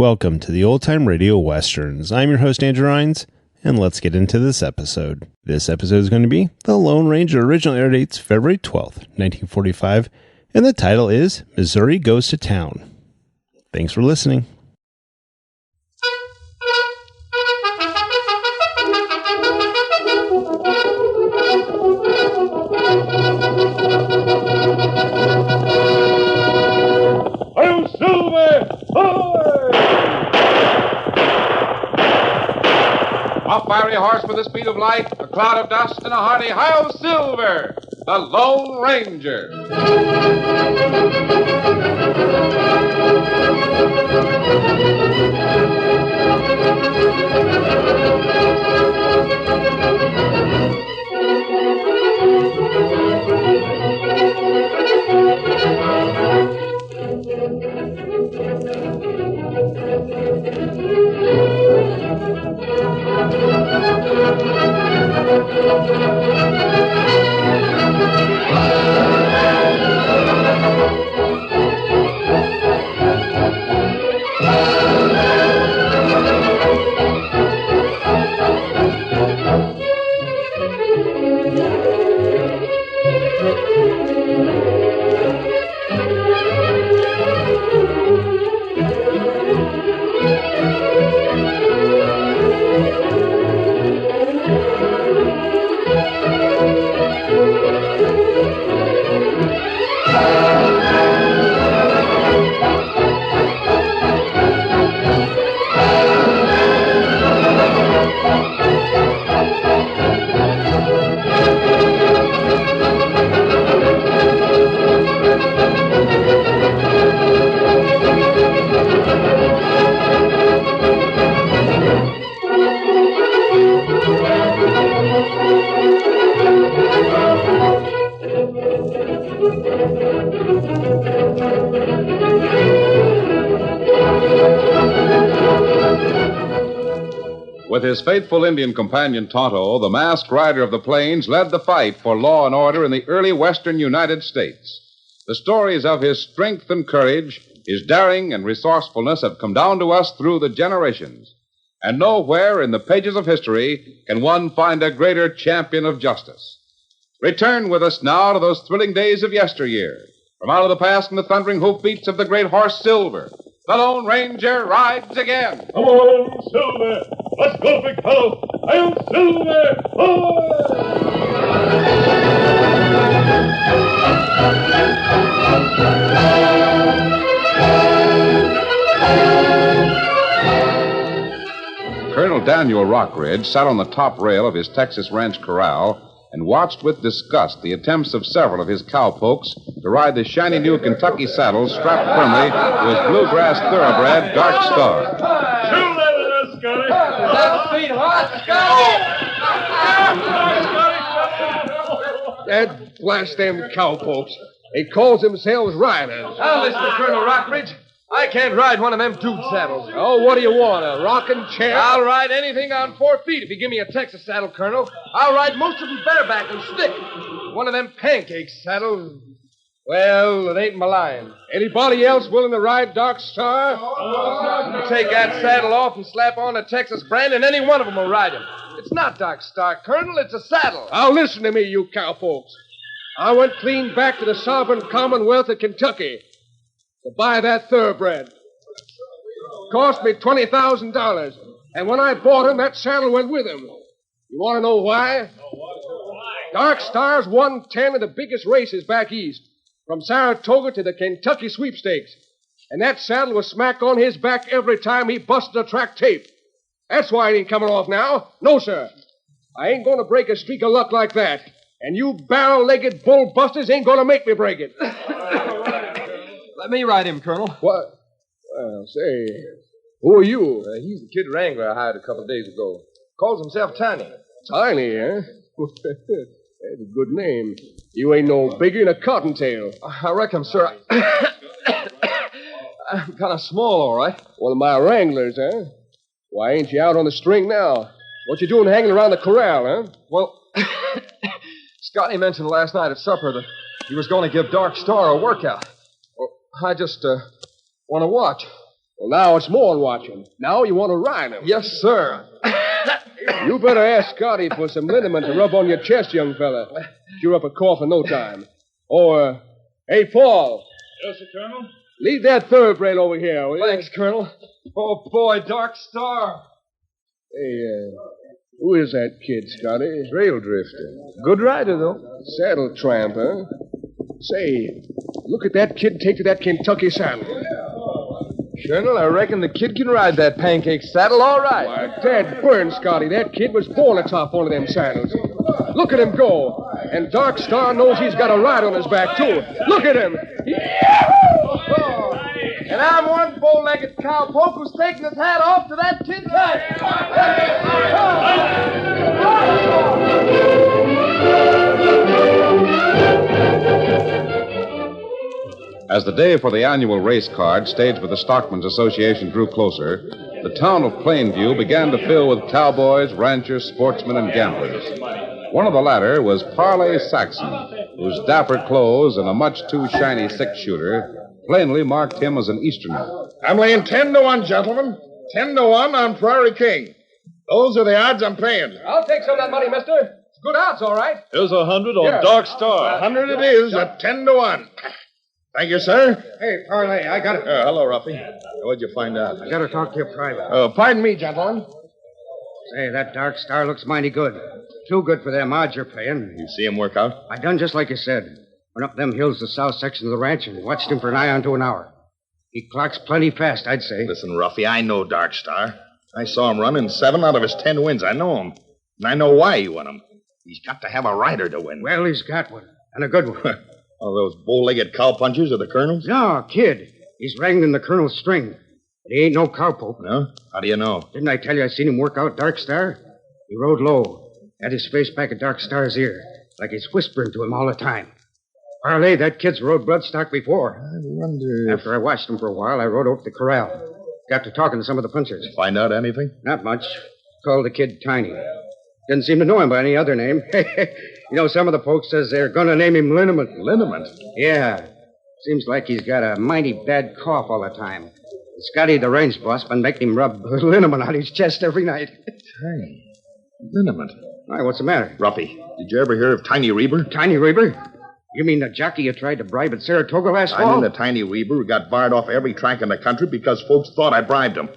Welcome to the Old Time Radio Westerns. I'm your host, Andrew Rhynes, and let's get into this episode. This episode is going to be The Lone Ranger. Original air dates February 12th, 1945, and the title is Missouri Goes to Town. Thanks for listening. Hail Silver! A fiery horse with the speed of light, a cloud of dust, and a hearty Hail Silver, the Lone Ranger. With his faithful Indian companion Tonto, the masked rider of the plains led the fight for law and order in the early western United States. The stories of his strength and courage, his daring and resourcefulness have come down to us through the generations. And nowhere in the pages of history can one find a greater champion of justice. Return with us now to those thrilling days of yesteryear. From out of the past and the thundering hoofbeats of the great horse Silver, the Lone Ranger rides again. Come on, Silver! Let's go, big fellow! Hail Silver! Colonel Daniel Rockridge sat on the top rail of his Texas ranch corral and watched with disgust the attempts of several of his cowpokes to ride the shiny new Kentucky saddles strapped firmly to his bluegrass thoroughbred Dark Star. Shoot that in there, Scotty! That speed hot, Scotty! That blast them cowpokes. They calls themselves riders. Now listen to Colonel Rockridge. I can't ride one of them dude saddles. Oh, what do you want, a rocking chair? I'll ride anything on 4 feet if you give me a Texas saddle, Colonel. I'll ride most of them bareback and stick. One of them pancake saddles, well, it ain't my line. Anybody else willing to ride Dark Star? You take that saddle off and slap on a Texas brand, and any one of them will ride him. It's not Dark Star, Colonel. It's a saddle. Now listen to me, you cowpokes. I went clean back to the sovereign commonwealth of Kentucky to buy that thoroughbred. Cost me $20,000. And when I bought him, that saddle went with him. You want to know why? Dark Star's won 10 of the biggest races back east, from Saratoga to the Kentucky sweepstakes. And that saddle was smack on his back every time he busted a track tape. That's why it ain't coming off now. No, sir. I ain't going to break a streak of luck like that. And you barrel-legged bull busters ain't going to make me break it. Let me ride him, Colonel. What? Well, say, who are you? He's the kid wrangler I hired a couple of days ago. Calls himself Tiny. Tiny, eh? That's a good name. You ain't no bigger than a cottontail. I reckon, sir. I'm kind of small, all right. One of my wranglers, huh? Why ain't you out on the string now? What you doing hanging around the corral, huh? Well, Scotty mentioned last night at supper that he was going to give Dark Star a workout. Well, I just want to watch. Well, now it's more than watching. Now you want to ride him. Yes, sir. You better ask Scotty for some liniment to rub on your chest, young fella. Cure up a cough in no time. Or, hey, Paul. Yes, sir, Colonel? Lead that thoroughbred over here, will you? Thanks, Colonel. Oh, boy, Dark Star. Hey, who is that kid, Scotty? Trail drifter. Good rider, though. Saddle tramp, huh? Say, look at that kid take to that Kentucky saddle. Colonel, I reckon the kid can ride that pancake saddle all right. Why, Dad burn, Scotty. That kid was born atop one of them saddles. Look at him go. And Dark Star knows he's got a ride on his back, too. Look at him. Oh, and I'm one bow-legged cowpoke who's taking his hat off to that kid's hat. As the day for the annual race card staged with the Stockmen's Association drew closer, the town of Plainview began to fill with cowboys, ranchers, sportsmen, and gamblers. One of the latter was Parley Saxon, whose dapper clothes and a much too shiny six-shooter plainly marked him as an Easterner. I'm laying 10-1, gentlemen. 10-1 on Prairie King. Those are the odds I'm paying. I'll take some of that money, mister. It's good odds, all right. Here's 100 on Dark Star. 100 it is at 10-1. Thank you, sir. Hey, Parley, I got it. Hello, Ruffy. What'd you find out? I got to talk to you private. Pardon me, gentlemen. Say, that Dark Star looks mighty good. Too good for them odds you're paying. You see him work out? I done just like you said. Went up them hills, the south section of the ranch, and watched him for nigh onto an hour. He clocks plenty fast, I'd say. Listen, Ruffy, I know Dark Star. I saw him run in 7 out of his 10 wins. I know him. And I know why he won them. He's got to have a rider to win. Well, he's got one. And a good one. Oh, those bow-legged cowpunchers are the colonels? No, kid. He's wrangling the colonel's string. But he ain't no cowpoke. No? How do you know? Didn't I tell you I seen him work out Dark Star? He rode low, had his face back at Dark Star's ear, like he's whispering to him all the time. Parley, that kid's rode bloodstock before. I wonder... After I watched him for a while, I rode over to the corral. Got to talking to some of the punchers. Find out anything? Not much. Called the kid Tiny. Didn't seem to know him by any other name. You know, some of the folks says they're going to name him Liniment. Liniment? Yeah. Seems like he's got a mighty bad cough all the time. Scotty, the range boss, been making him rub liniment on his chest every night. Hey, liniment. Why, what's the matter? Ruffy, did you ever hear of Tiny Reber? Tiny Reber? You mean the jockey you tried to bribe at Saratoga last fall? I mean the Tiny Reber who got barred off every track in the country because folks thought I bribed him.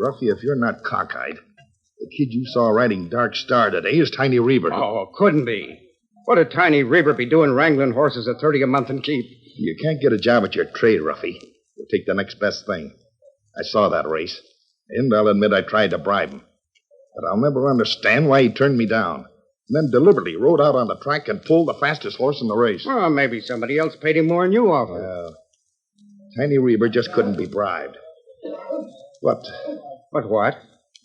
Ruffy, if you're not cockeyed, the kid you saw riding Dark Star today is Tiny Reber. Oh, couldn't be. What'd Tiny Reber be doing wrangling horses at 30 a month and keep? You can't get a job at your trade, Ruffy. You take the next best thing. I saw that race, and I'll admit I tried to bribe him. But I'll never understand why he turned me down, and then deliberately rode out on the track and pulled the fastest horse in the race. Well, maybe somebody else paid him more than you offered. Tiny Reber just couldn't be bribed. What? But what?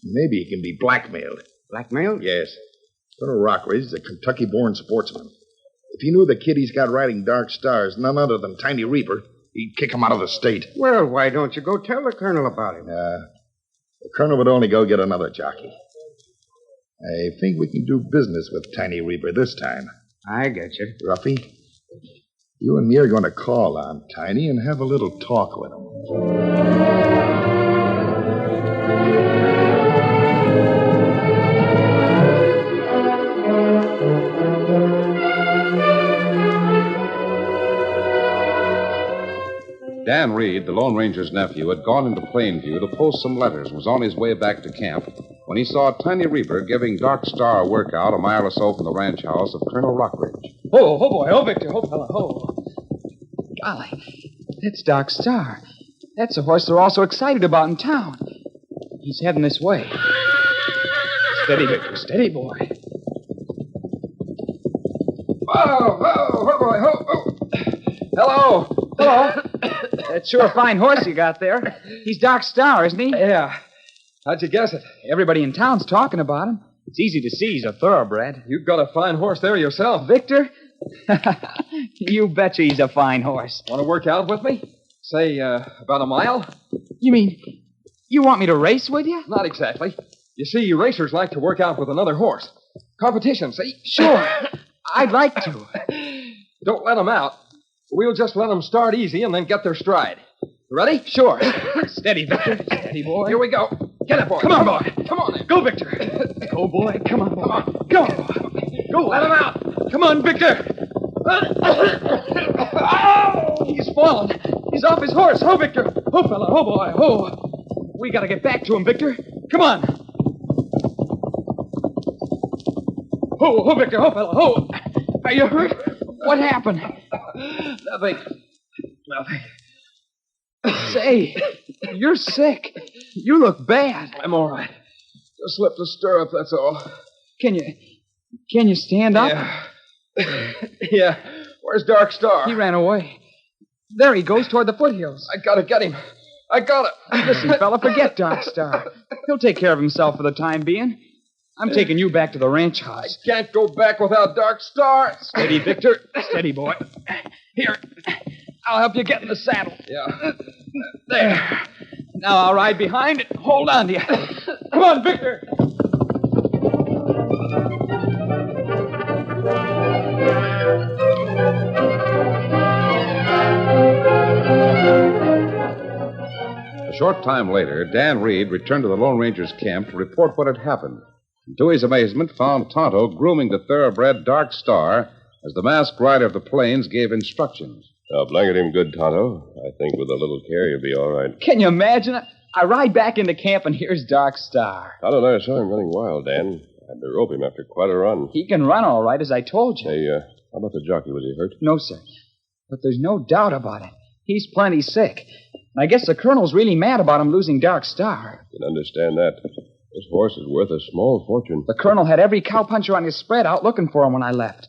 Maybe he can be blackmailed. Blackmailed? Yes. Colonel Rockridge is a Kentucky-born sportsman. If he knew the kid he's got riding Dark Star is none other than Tiny Reber, he'd kick him out of the state. Well, why don't you go tell the colonel about him? The colonel would only go get another jockey. I think we can do business with Tiny Reber this time. I get you. Ruffy, you and me are going to call on Tiny and have a little talk with him. Dan Reed, the Lone Ranger's nephew, had gone into Plainview to post some letters and was on his way back to camp when he saw Tiny Reber giving Dark Star a workout a mile or so from the ranch house of Colonel Rockridge. Oh, boy. Oh, Victor. Oh, fella. Oh. Golly, that's Dark Star. That's the horse they're all so excited about in town. He's heading this way. Steady, Victor. Steady, boy. Oh, boy. Oh. Hello. That's sure a fine horse you got there. He's Dark Star, isn't he? Yeah. How'd you guess it? Everybody in town's talking about him. It's easy to see he's a thoroughbred. You've got a fine horse there yourself. Victor? You betcha he's a fine horse. Want to work out with me? Say, about a mile? You mean, you want me to race with you? Not exactly. You see, racers like to work out with another horse. Competition, see? Sure. I'd like to. Don't let them out. We'll just let them start easy and then get their stride. Ready? Sure. Steady, Victor. Steady, boy. Here we go. Get it, boy. Come on, boy. Come on, then. Go, Victor. Go, boy. Come on, boy. Go on, boy. Go. Let him out. Come on, Victor. He's fallen. He's off his horse. Ho, Victor. Ho, fella. Ho, boy. Ho. We gotta get back to him, Victor. Come on. Ho, Victor. Ho, fella. Ho. Are you hurt? What happened? Nothing. Say, you're sick. You look bad. I'm all right. Just slipped a stirrup, that's all. Can you stand up? Yeah. Where's Dark Star? He ran away. There he goes toward the foothills. I gotta get him. I got it. Listen, fella, forget Dark Star. He'll take care of himself for the time being. I'm taking you back to the ranch house. I can't go back without Dark Star. Steady, Victor. Steady, boy. Here. I'll help you get in the saddle. Yeah. There. Now I'll ride behind and hold on to you. Come on, Victor. A short time later, Dan Reed returned to the Lone Ranger's camp to report what had happened. And to his amazement, found Tonto grooming the thoroughbred Dark Star as the masked rider of the plains gave instructions. Now, blanket him good, Tonto. I think with a little care, you'll be all right. Can you imagine? I ride back into camp and here's Dark Star. Tonto and I saw him running wild, Dan. I had to rope him after quite a run. He can run all right, as I told you. Hey, how about the jockey? Was he hurt? No, sir. But there's no doubt about it. He's plenty sick. And I guess the colonel's really mad about him losing Dark Star. I can understand that. This horse is worth a small fortune. The colonel had every cowpuncher on his spread out looking for him when I left.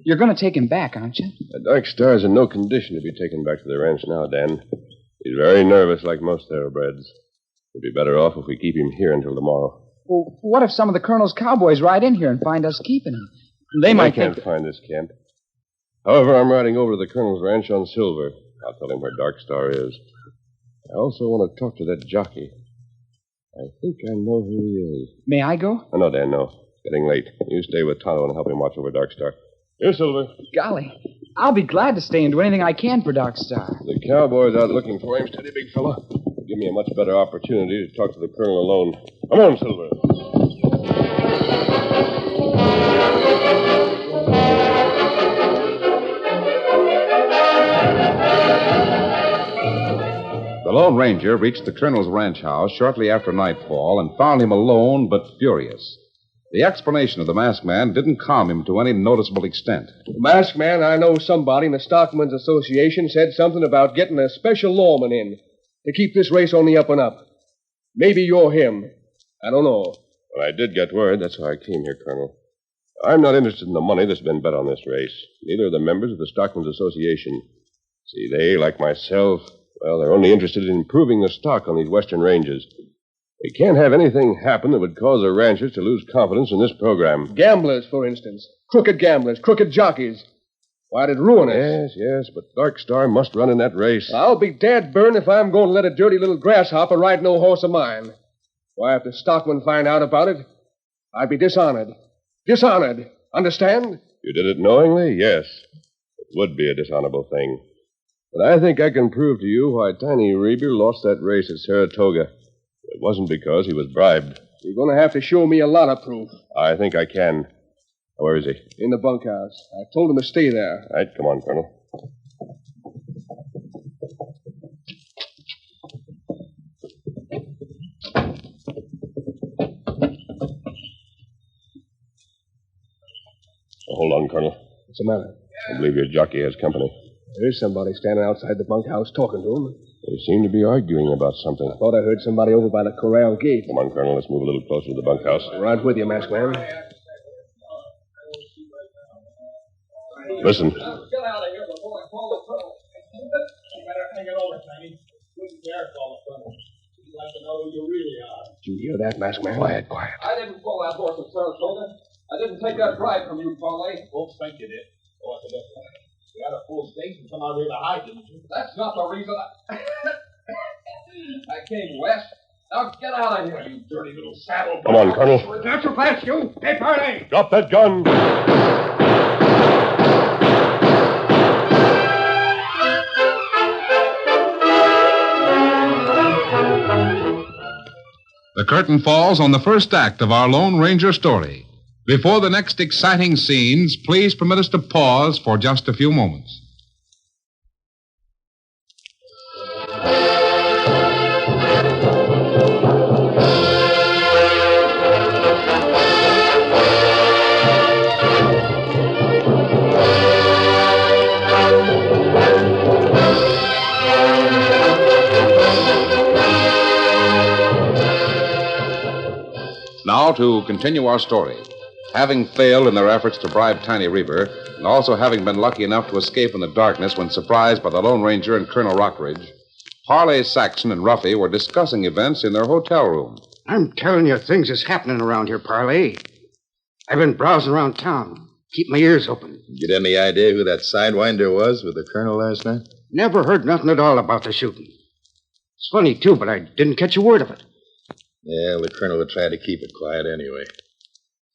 You're going to take him back, aren't you? Dark Star's in no condition to be taken back to the ranch now, Dan. He's very nervous, like most thoroughbreds. It'd be better off if we keep him here until tomorrow. Well, what if some of the colonel's cowboys ride in here and find us keeping him? They might can't think... find this camp. However, I'm riding over to the colonel's ranch on Silver. I'll tell him where Dark Star is. I also want to talk to that jockey. I think I know who he is. May I go? Oh, no, Dan, no. It's getting late. You stay with Tonto and help him watch over Dark Star. Here, Silver. Golly, I'll be glad to stay and do anything I can for Dark Star. The cowboy's out looking for him. Steady, big fella. It'll give me a much better opportunity to talk to the colonel alone. Come on, Silver. The Lone Ranger reached the colonel's ranch house shortly after nightfall and found him alone but furious. The explanation of the masked man didn't calm him to any noticeable extent. The masked man, I know somebody in the Stockmen's Association said something about getting a special lawman in to keep this race on the up and up. Maybe you're him. I don't know. Well, I did get word. That's why I came here, Colonel. I'm not interested in the money that's been bet on this race. Neither are the members of the Stockmen's Association. See, they, like myself, well, they're only interested in improving the stock on these western ranges. They can't have anything happen that would cause the ranchers to lose confidence in this program. Gamblers, for instance. Crooked gamblers, crooked jockeys. Why, it'd ruin us. Yes, but Dark Star must run in that race. I'll be dead burned if I'm going to let a dirty little grasshopper ride no horse of mine. Why, if the stockmen find out about it, I'd be dishonored. Dishonored. Understand? You did it knowingly? Yes. It would be a dishonorable thing. But I think I can prove to you why Tiny Reber lost that race at Saratoga. It wasn't because he was bribed. You're going to have to show me a lot of proof. I think I can. Where is he? In the bunkhouse. I told him to stay there. All right, come on, Colonel. Hold on, Colonel. What's the matter? I believe your jockey has company. There is somebody standing outside the bunkhouse talking to him. They seem to be arguing about something. I thought I heard somebody over by the corral gate. Come on, Colonel. Let's move a little closer to the bunkhouse. Right with you, masked man. Listen. Get out of here before I call the colonel. You better think it over, Tiny. Wouldn't dare call the colonel. He'd like to know who you really are. Did you hear that, masked man? Quiet. I didn't pull that horse at Saratoga. I didn't take that bribe from you, Bonnell. Folks think you did. Oh, that's a difference. You had a full stake and come out here to hide, didn't you? That's not the reason I came west. Now get out of here, you dirty little saddle. Come on, Colonel. Not so fast, you. Hey, Parley. Drop that gun. The curtain falls on the first act of our Lone Ranger story. Before the next exciting scenes, please permit us to pause for just a few moments. Now to continue our story. Having failed in their efforts to bribe Tiny Reber, and also having been lucky enough to escape in the darkness when surprised by the Lone Ranger and Colonel Rockridge, Parley, Saxon, and Ruffy were discussing events in their hotel room. I'm telling you, things is happening around here, Parley. I've been browsing around town. Keep my ears open. Get any idea who that sidewinder was with the colonel last night? Never heard nothing at all about the shooting. It's funny, too, but I didn't catch a word of it. Yeah, the colonel would try to keep it quiet anyway.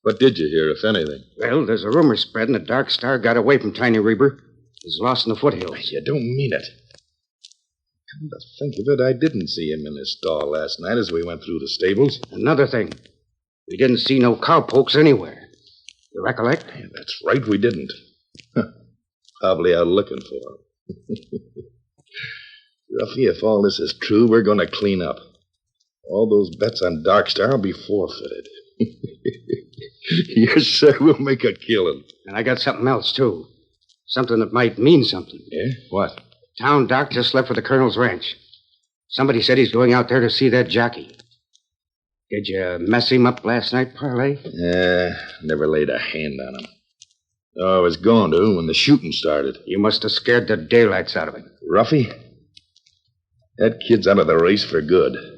What did you hear, if anything? Well, there's a rumor spreading that Dark Star got away from Tiny Reber. He's lost in the foothills. You don't mean it. Come to think of it, I didn't see him in his stall last night as we went through the stables. Another thing, we didn't see no cowpokes anywhere. You recollect? Yeah, that's right, we didn't. Probably out looking for him. Ruffy, if all this is true, we're going to clean up. All those bets on Dark Star will be forfeited. Yes, sir, we'll make a killing. And I got something else, too. Something that might mean something. Yeah? What? Town doc just left for the colonel's ranch. Somebody said he's going out there to see that jockey. Did you mess him up last night, Parley? Never laid a hand on him. Oh, I was going to when the shooting started. You must have scared the daylights out of him. Ruffy, that kid's out of the race for good.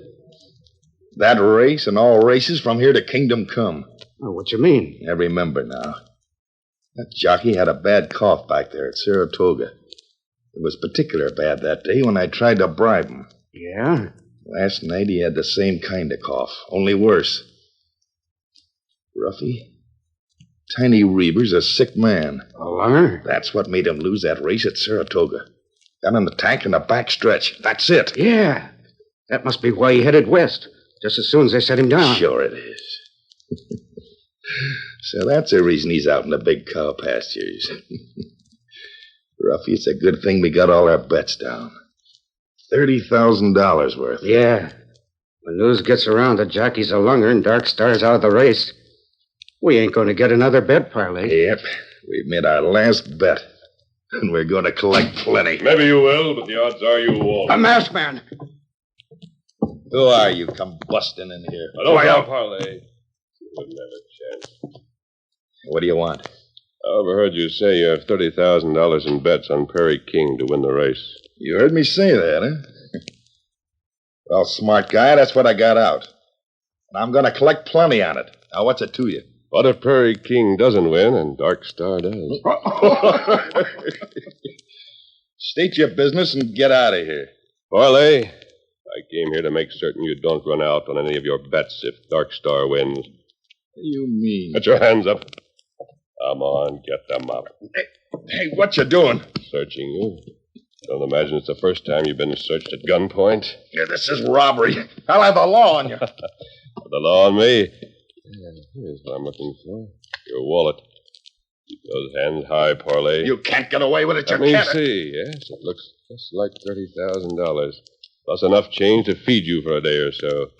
That race and all races from here to Kingdom Come. Oh, what you mean? I remember now. That jockey had a bad cough back there at Saratoga. It was particular bad that day when I tried to bribe him. Yeah? Last night he had the same kind of cough, only worse. Ruffy, Tiny Reber's a sick man. A lunger? That's what made him lose that race at Saratoga. Got in the tank in the back stretch. That's it. Yeah. That must be why he headed west, just as soon as they set him down. Sure it is. So that's the reason he's out in the big cow pastures. Ruffy, it's a good thing we got all our bets down. $30,000 worth. Yeah. When news gets around that jockey's a lunger and Dark Star's out of the race, we ain't going to get another bet, Parley. Yep. We've made our last bet. And we're going to collect plenty. Maybe you will, but the odds are you won't. A masked man. Who are you come busting in here? I don't know, Parley. You wouldn't have a chance. What do you want? I overheard you say you have $30,000 in bets on Prairie King to win the race. You heard me say that, huh? Well, smart guy, that's what I got out. And I'm going to collect plenty on it. Now, what's it to you? What if Prairie King doesn't win and Dark Star does? State your business and get out of here. Parley, I came here to make certain you don't run out on any of your bets if Dark Star wins. What do you mean? Put your hands up. Come on, get them up. Hey, what you doing? Searching you. Don't imagine it's the first time you've been searched at gunpoint. Yeah, this is robbery. I'll have the law on you. The law on me. Here's what I'm looking for. Your wallet. Keep those hands high, Parley. You can't get away with it. Let me see. Yes, it looks just like $30,000. Plus enough change to feed you for a day or so.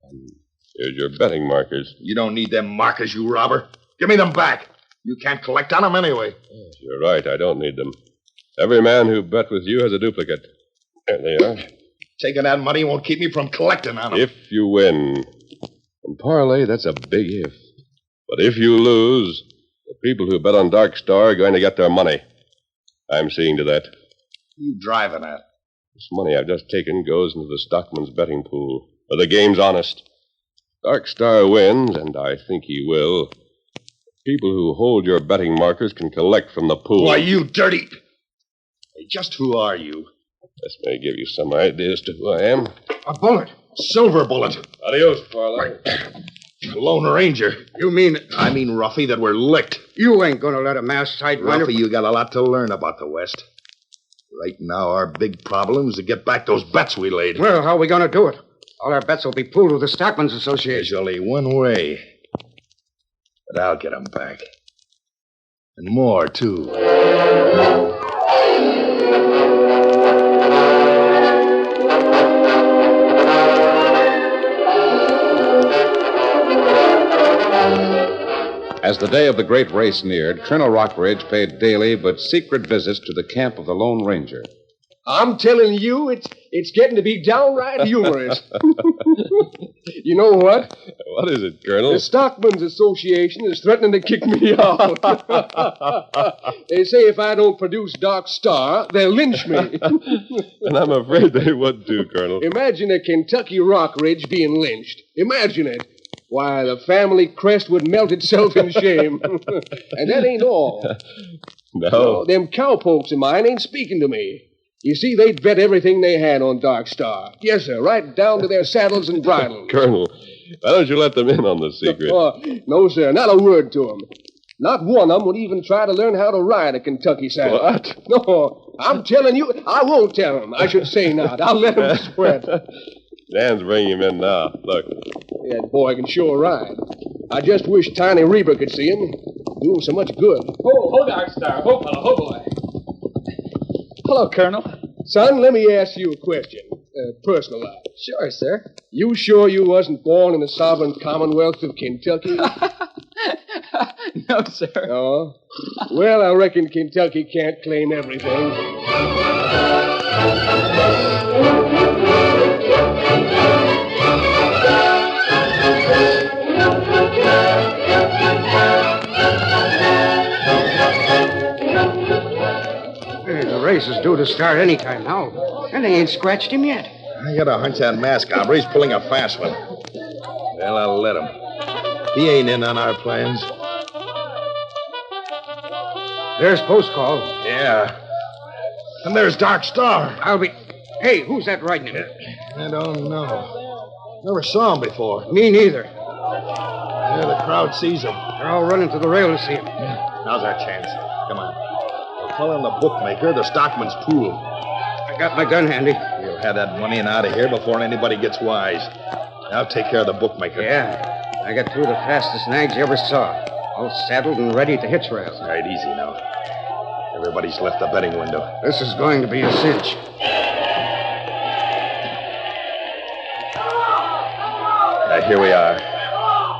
And here's your betting markers. You don't need them markers, you robber. Give me them back. You can't collect on them anyway. Yes, you're right. I don't need them. Every man who bet with you has a duplicate. There they are. Taking that money won't keep me from collecting on them. If you win. And Parley, that's a big if. But if you lose, the people who bet on Dark Star are going to get their money. I'm seeing to that. You driving at? This money I've just taken goes into the stockman's betting pool. But the game's honest. Dark Star wins, and I think he will. People who hold your betting markers can collect from the pool. Why, you dirty... Hey, just who are you? This may give you some idea as to who I am. A bullet. Silver bullet. Adios, Parley. Lone Ranger. You mean... I mean, Ruffy, that we're licked. You ain't going to let a masked sidewinder... Ruffy, you got a lot to learn about the West. Right now, our big problem is to get back those bets we laid. Well, how are we going to do it? All our bets will be pooled with the Stockmen's Association. There's only one way. But I'll get 'em back. And more, too. As the day of the great race neared, Colonel Rockridge paid daily but secret visits to the camp of the Lone Ranger. I'm telling you, it's getting to be downright humorous. You know what? What is it, Colonel? The Stockmen's Association is threatening to kick me out. They say if I don't produce Dark Star, they'll lynch me. And I'm afraid they would too, Colonel. Imagine a Kentucky Rockridge being lynched. Imagine it. Why, the family crest would melt itself in shame. And that ain't all. No. Them cowpokes of mine ain't speaking to me. You see, they'd bet everything they had on Dark Star. Yes, sir, right down to their saddles and bridles. Colonel, why don't you let them in on the secret? No, sir, not a word to them. Not one of them would even try to learn how to ride a Kentucky saddle. What? No, I'm telling you, I won't tell them. I should say not. I'll let them sweat. Dan's bringing him in now. Look. That boy can sure ride. I just wish Tiny Reber could see him. Do him so much good. Ho, Dark Star. Ho, fella, ho, boy. Hello, Colonel. Son, let me ask you a question. Personalized. Sure, sir. You sure you wasn't born in the sovereign Commonwealth of Kentucky? No, sir. No? Well, I reckon Kentucky can't claim everything. The race is due to start any time now. And they ain't scratched him yet. I got a hunch that mask hombre's pulling a fast one. Well, I'll let him. He ain't in on our plans. There's post call. Yeah. And there's Dark Star. Hey, who's that riding him? I don't know. Never saw him before. Me neither. Yeah, the crowd sees him. They're all running to the rail to see him. Now's our chance. Come on. We'll call in the bookmaker, the stockman's pool. I got my gun handy. We'll have that money and out of here before anybody gets wise. I'll take care of the bookmaker. Yeah. I got two of the fastest nags you ever saw. All saddled and ready at the hitch rail. All right, easy now. Everybody's left the betting window. This is going to be a cinch. Here we are.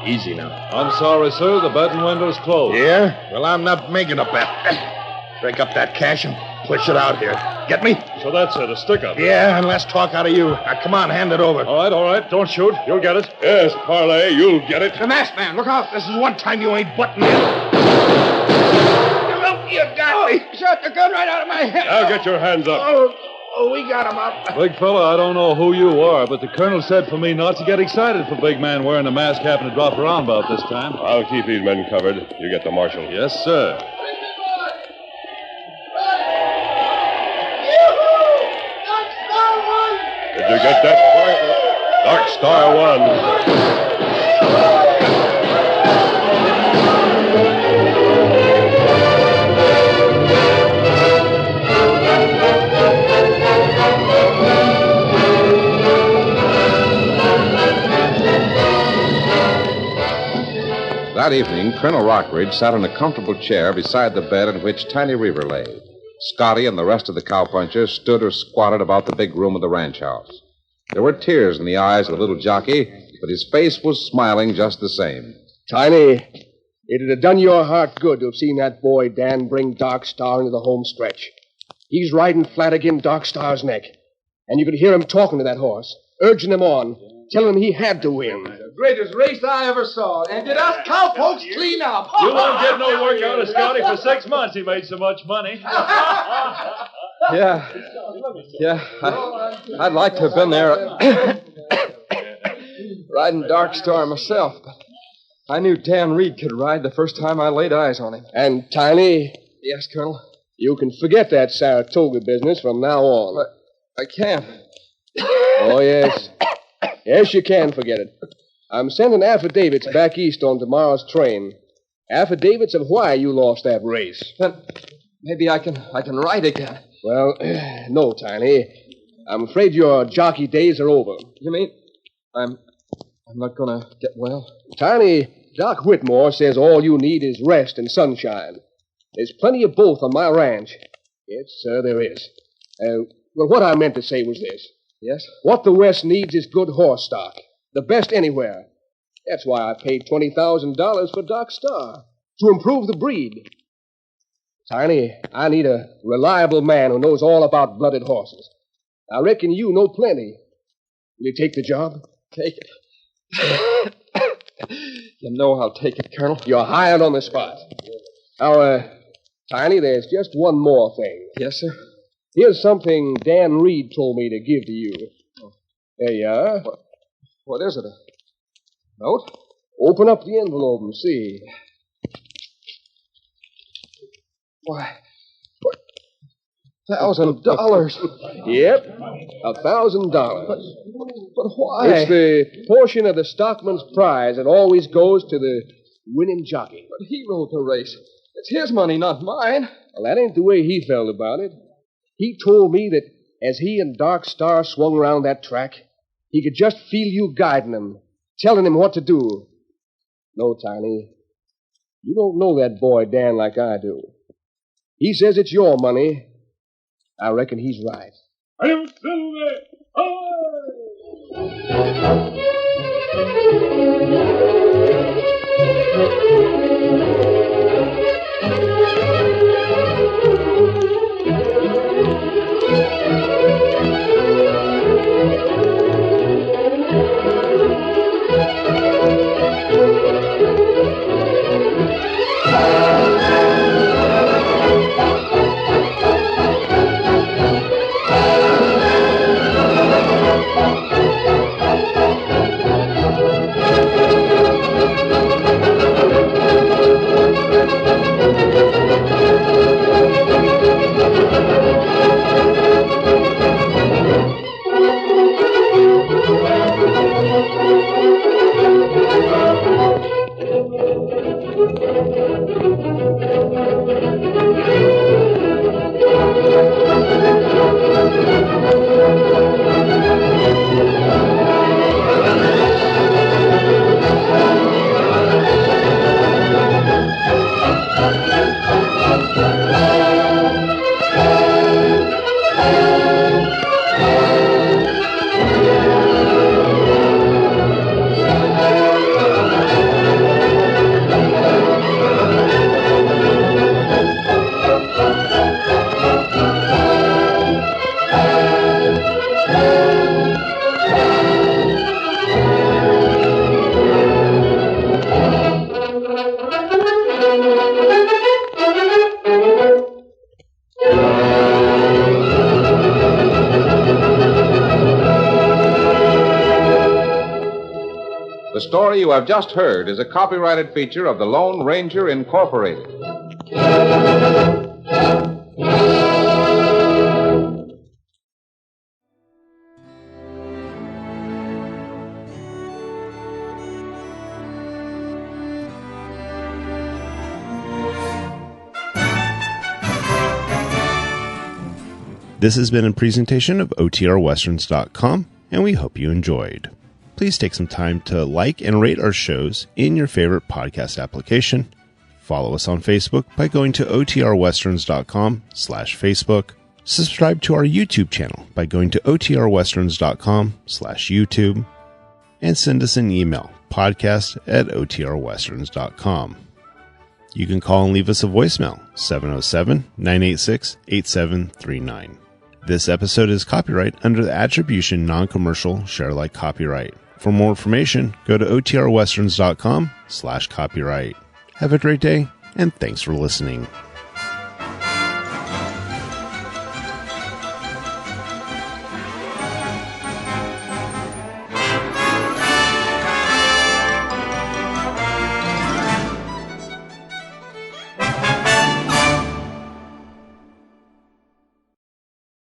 Easy now. I'm sorry, sir. The betting window's closed. Yeah? Well, I'm not making a bet. Break up that cash and push it out here. Get me? So that's it, a stick-up. Yeah, and less talk out of you. Now, come on, hand it over. All right. Don't shoot. You'll get it. Yes, Parlay, you'll get it. The masked man, look out. This is one time you ain't butting in. You got me. Shot the gun right out of my head. Now get your hands up. Oh, we got him up. Big fella, I don't know who you are, but the colonel said for me not to get excited if a big man wearing a mask happened to drop around about this time. I'll keep these men covered. You get the marshal. Yes, sir. Did you get that? Dark Star won. That evening, Colonel Rockridge sat in a comfortable chair beside the bed in which Tiny Reber lay. Scotty and the rest of the cowpunchers stood or squatted about the big room of the ranch house. There were tears in the eyes of the little jockey, but his face was smiling just the same. Tiny, it'd have done your heart good to have seen that boy Dan bring Dark Star into the home stretch. He's riding flat against Dark Star's neck. And you could hear him talking to that horse, urging him on, telling him he had to win. The greatest race I ever saw. And did us cowpokes clean up. You won't get no work out of Scotty for 6 months. He made so much money. Yeah. I'd like to have been there riding Dark Star myself, but I knew Dan Reed could ride the first time I laid eyes on him. And, Tiny... Yes, Colonel? You can forget that Saratoga business from now on. But I can't. Oh, yes. Yes, you can forget it. I'm sending affidavits back east on tomorrow's train. Affidavits of why you lost that race. Then maybe I can ride again. Well, no, Tiny. I'm afraid your jockey days are over. You mean I'm not gonna get well. Tiny, Doc Whitmore says all you need is rest and sunshine. There's plenty of both on my ranch. Yes, sir, there is. Well, what I meant to say was this. Yes? What the West needs is good horse stock. The best anywhere. That's why I paid $20,000 for Doc Star. To improve the breed. Tiny, I need a reliable man who knows all about blooded horses. I reckon you know plenty. Will you take the job? Take it. You know I'll take it, Colonel. You're hired on the spot. Now, Tiny, there's just one more thing. Yes, sir? Here's something Dan Reed told me to give to you. There you are. What is it, a note? Open up the envelope and see. Why, $1,000. Yep, $1,000. But why? It's the portion of the stockman's prize that always goes to the winning jockey. But he rode the race. It's his money, not mine. Well, that ain't the way he felt about it. He told me that as he and Dark Star swung around that track, he could just feel you guiding him, telling him what to do. No, Tiny, you don't know that boy Dan like I do. He says it's your money. I reckon he's right. I'm Silver! The story you have just heard is a copyrighted feature of the Lone Ranger Incorporated. This has been a presentation of OTRWesterns.com, and we hope you enjoyed. Please take some time to like and rate our shows in your favorite podcast application. Follow us on Facebook by going to OTRWesterns.com/Facebook. Subscribe to our YouTube channel by going to OTRWesterns.com/YouTube. And send us an email, podcast@OTRWesterns.com. You can call and leave us a voicemail, 707-986-8739. This episode is copyright under the Attribution Non-Commercial Share-alike copyright. For more information, go to OTRWesterns.com/copyright. Have a great day, and thanks for listening.